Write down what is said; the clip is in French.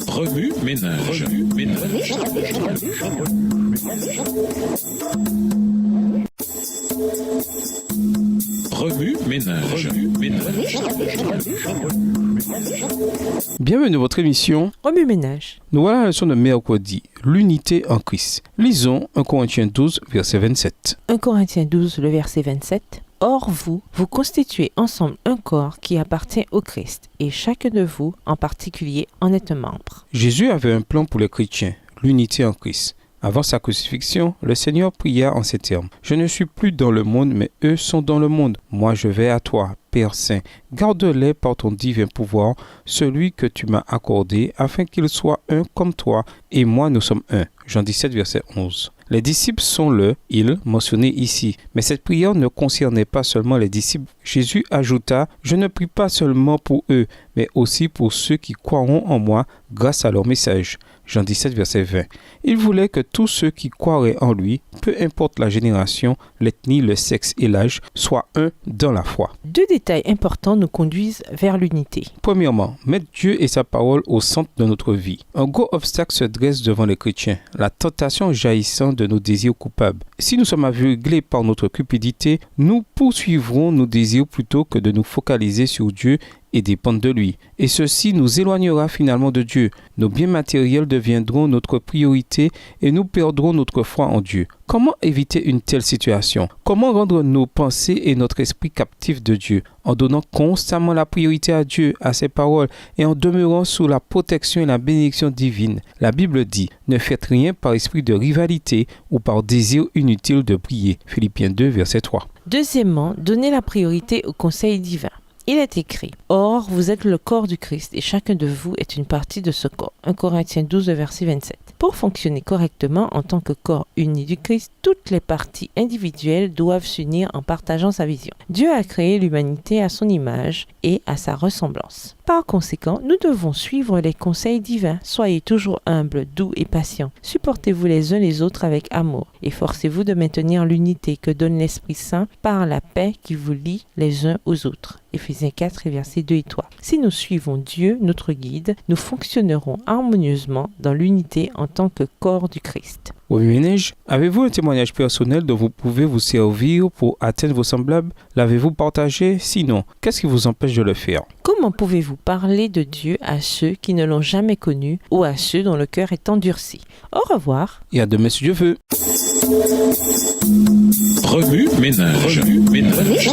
Remue ménage. Remue ménage. Bienvenue à votre émission Remue ménage. Nous voilà à la leçon de mercredi, l'unité en Christ. Lisons 1 Corinthiens 12, verset 27. 1 Corinthiens 12, le verset 27. Or vous constituez ensemble un corps qui appartient au Christ, et chacun de vous, en particulier, en est un membre. Jésus avait un plan pour les chrétiens, l'unité en Christ. Avant sa crucifixion, le Seigneur pria en ces termes. « Je ne suis plus dans le monde, mais eux sont dans le monde. Moi je vais à toi, Père Saint. Garde-les par ton divin pouvoir, celui que tu m'as accordé, afin qu'ils soient un comme toi, et moi nous sommes un. » Jean 17, verset 11. Les disciples sont le « ils » mentionné ici. Mais cette prière ne concernait pas seulement les disciples. Jésus ajouta « Je ne prie pas seulement pour eux, mais aussi pour ceux qui croiront en moi grâce à leur message. » Jean 17, verset 20. Il voulait que tous ceux qui croiraient en lui, peu importe la génération, l'ethnie, le sexe et l'âge, soient un dans la foi. Deux détails importants nous conduisent vers l'unité. Premièrement, mettre Dieu et sa parole au centre de notre vie. Un gros obstacle se dresse devant les chrétiens, la tentation jaillissant de nos désirs coupables. Si nous sommes aveuglés par notre cupidité, nous poursuivrons nos désirs plutôt que de nous focaliser sur Dieu et dépendre de lui. Et ceci nous éloignera finalement de Dieu. Nos biens matériels deviendront notre priorité et nous perdrons notre foi en Dieu. Comment éviter une telle situation? Comment rendre nos pensées et notre esprit captifs de Dieu? En donnant constamment la priorité à Dieu, à ses paroles et en demeurant sous la protection et la bénédiction divine. La Bible dit, ne faites rien par esprit de rivalité ou par désir inutile de briller. Philippiens 2, verset 3. Deuxièmement, donnez la priorité au conseil divin. Il est écrit, « Or, vous êtes le corps du Christ et chacun de vous est une partie de ce corps. » 1 Corinthiens 12, verset 27. Pour fonctionner correctement en tant que corps uni du Christ, toutes les parties individuelles doivent s'unir en partageant sa vision. Dieu a créé l'humanité à son image et à sa ressemblance. Par conséquent, nous devons suivre les conseils divins. Soyez toujours humbles, doux et patients. Supportez-vous les uns les autres avec amour. Efforcez-vous de maintenir l'unité que donne l'Esprit Saint par la paix qui vous lie les uns aux autres. Éphésiens 4, versets 2 et 3. Si nous suivons Dieu, notre guide, nous fonctionnerons harmonieusement dans l'unité en tant que corps du Christ. Remue ménage, avez-vous un témoignage personnel dont vous pouvez vous servir pour atteindre vos semblables? L'avez-vous partagé? Sinon, qu'est-ce qui vous empêche de le faire? Comment pouvez-vous parler de Dieu à ceux qui ne l'ont jamais connu ou à ceux dont le cœur est endurci? Au revoir. Et à demain si Dieu veut. Remue ménage. Remue ménage.